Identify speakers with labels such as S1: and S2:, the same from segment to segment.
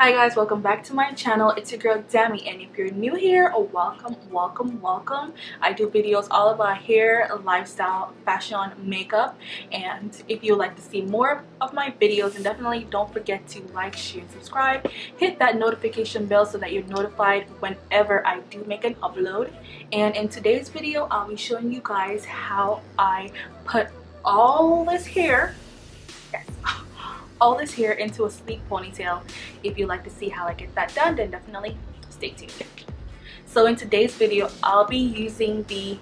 S1: Hi guys, welcome back to my channel. It's your girl Dami, and if you're new here, welcome. I do videos all about hair, lifestyle, fashion, makeup, and if you would like to see more of my videos, then definitely don't forget to like, share, and subscribe. Hit that notification bell so that you're notified whenever I do make an upload. And in today's video, I'll be showing you guys how I put all this hair, yes, all this hair into a sleek ponytail. If you'd like to see how I get that done, then definitely stay tuned. So in today's video, I'll be using the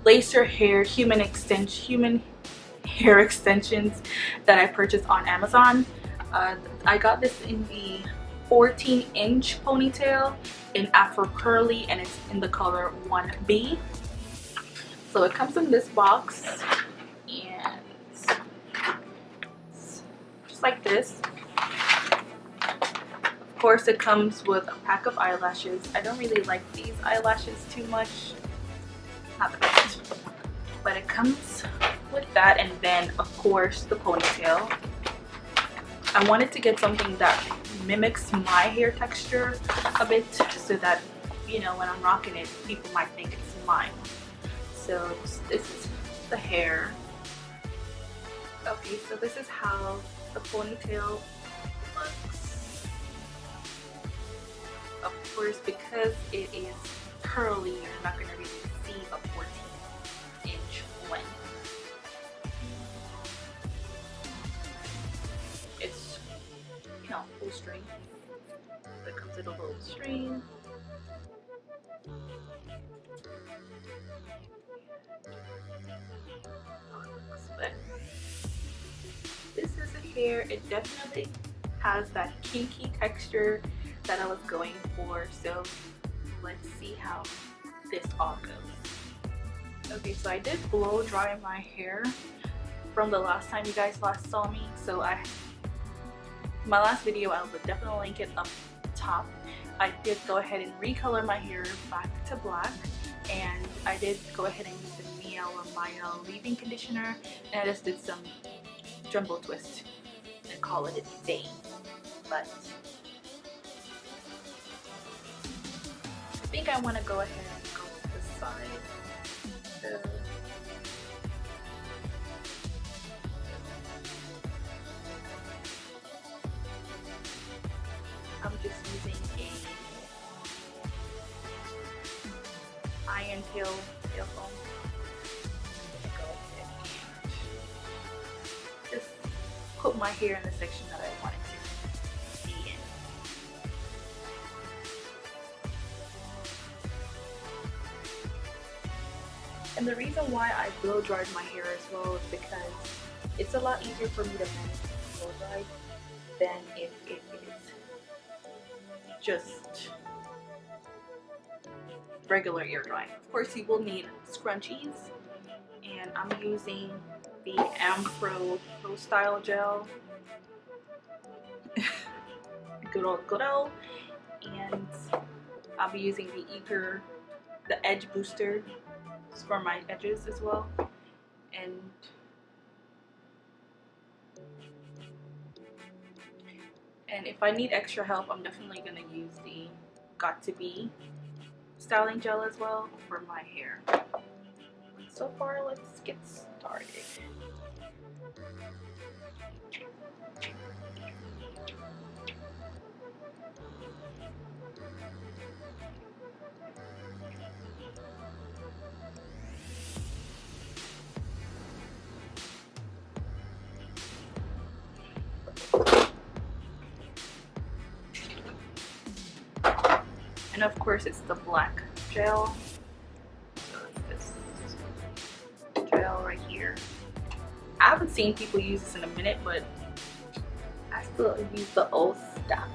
S1: laser hair human hair extensions that I purchased on Amazon. I got this in the 14-inch ponytail in Afro Curly, and it's in the color 1B. So it comes in this box, and just like this. Of course, it comes with a pack of eyelashes. I don't really like these eyelashes too much, not the best, but it comes with that. And then of course the ponytail. I wanted to get something that mimics my hair texture a bit, so that, you know, when I'm rocking it, people might think it's mine. So this is the hair. Okay, so this is how the ponytail looks. Of course, because it is curly, you're not going to really see a 14-inch length. It's, you know, full string. So it comes with a little string. But this is a hair. It definitely has that kinky texture that I was going for, so let's see how this all goes. Okay, so I did blow dry my hair from the last time you guys last saw me, so my last video, I will definitely link it up top. I did go ahead and recolor my hair back to black, and I did go ahead and use the Maya leave-in conditioner, and I just did some jumbo twist and call it a day. But I think I want to go ahead and go to the side. So I'm just using a iron tail foam. Go ahead and just put my hair in the section that I want it to be in. And the reason why I blow dried my hair as well is because it's a lot easier for me to manage blow dried than if it is just regular air drying. Of course, you will need scrunchies, and I'm using the Pro Style gel. good old, and I'll be using the edge booster for my edges as well. And if I need extra help, I'm definitely gonna use the Got To Be styling gel as well for my hair. So far, let's get started. And of course, it's the black gel. So it's this gel right here. I haven't seen people use this in a minute, but I still use the old stuff.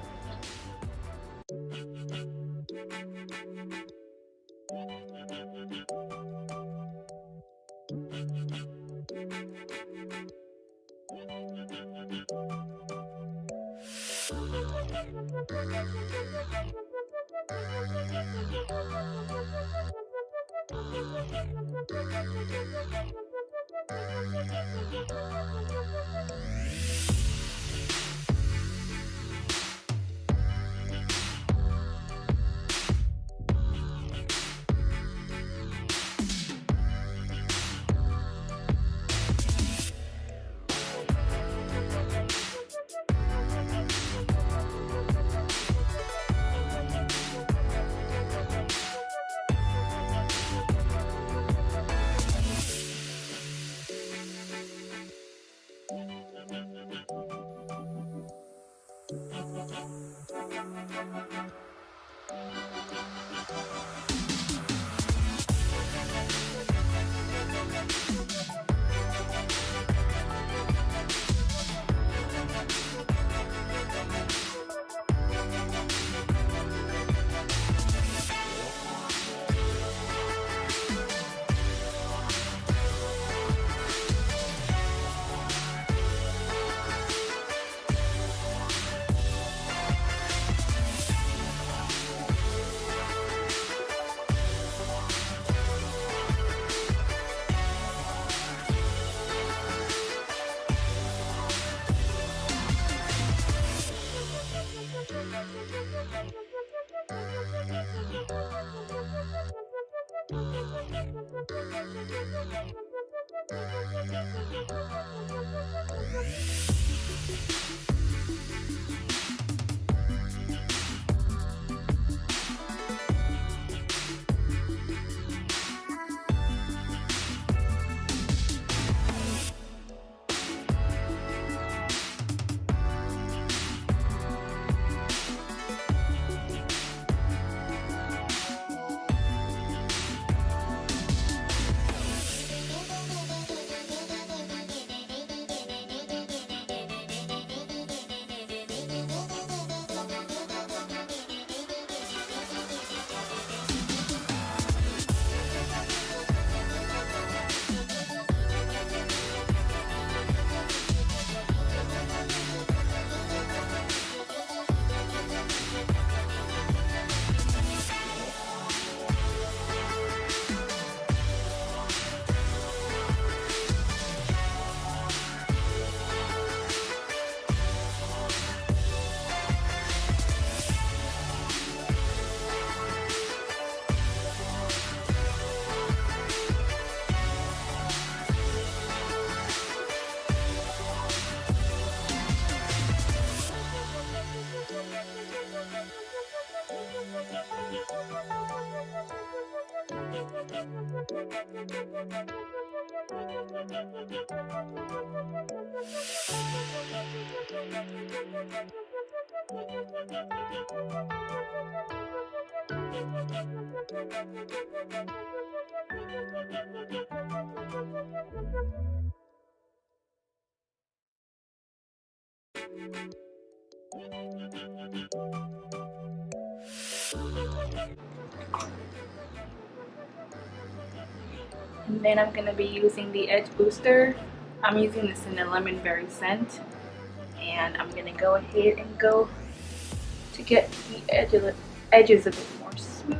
S1: And then I'm gonna be using the edge booster. I'm using this in the lemon berry scent, and I'm gonna go ahead and go to get the edges a bit more smooth.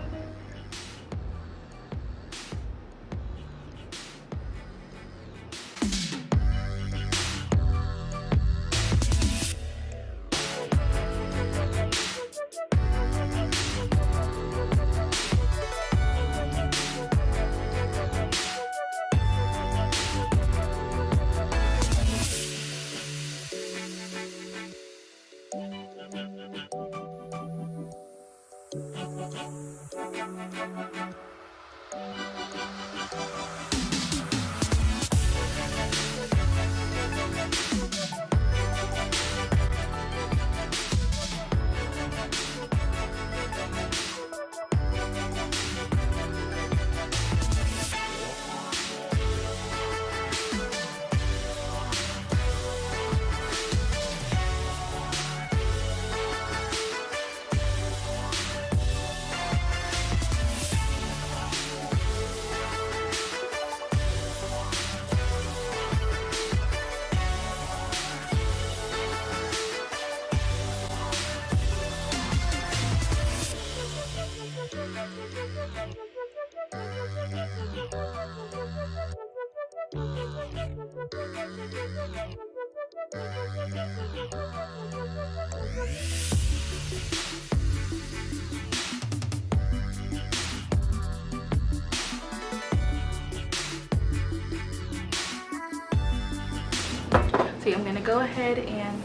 S1: So I'm gonna go ahead and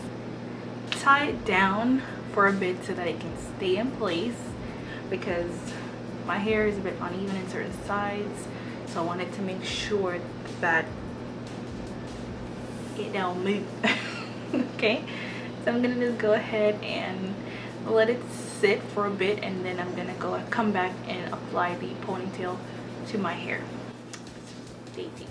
S1: tie it down for a bit so that it can stay in place, because my hair is a bit uneven in certain sides, so I wanted to make sure that it don't move. Okay, so I'm gonna just go ahead and let it sit for a bit, and then I'm gonna come back and apply the ponytail to my hair. Stay tuned.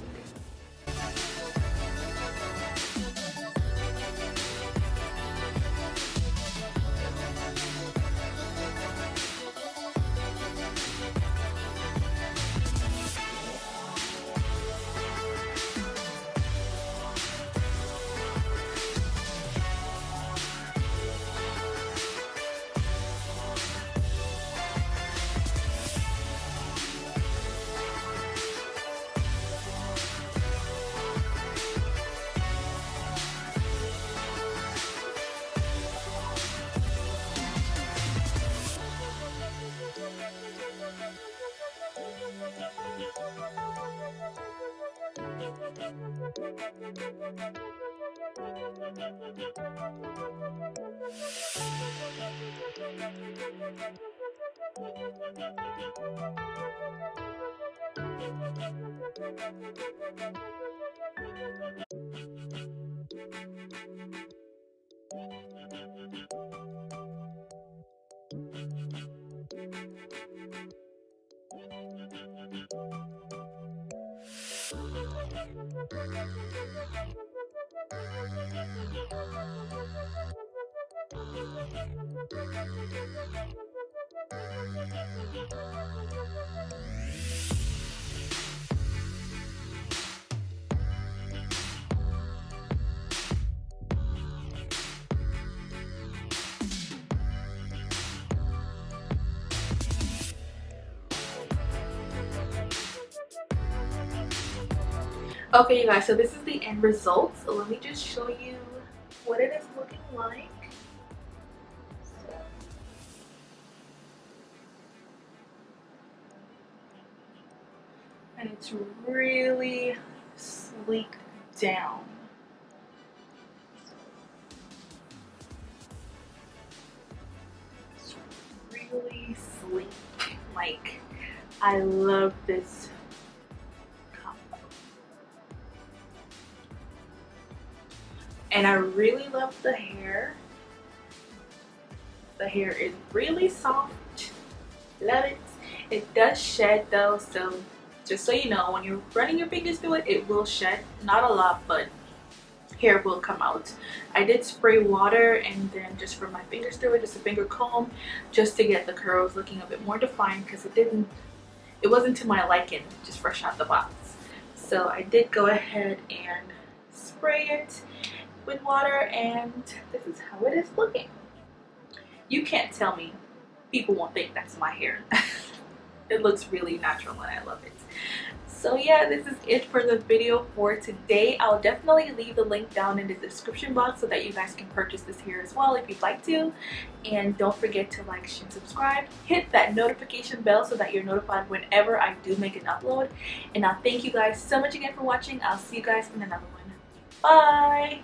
S1: Okay, you guys, so this is the end result. So let me just show you what it is looking like. And it's really sleeked down. It's really sleek. Like, I love this and I really love the hair. The hair is really soft. Love it. It does shed though, so just so you know, when you're running your fingers through it, it will shed. Not a lot, but hair will come out. I did spray water and then just run my fingers through it, just a finger comb, just to get the curls looking a bit more defined, because it wasn't to my liking just fresh out the box. So I did go ahead and spray it with water, and this is how it is looking. You can't tell me people won't think that's my hair. It looks really natural and I love it. So yeah, this is it for the video for today. I'll definitely leave the link down in the description box so that you guys can purchase this hair as well if you'd like to. And don't forget to like, share, and subscribe. Hit that notification bell so that you're notified whenever I do make an upload. And I'll thank you guys so much again for watching. I'll see you guys in another one. Bye!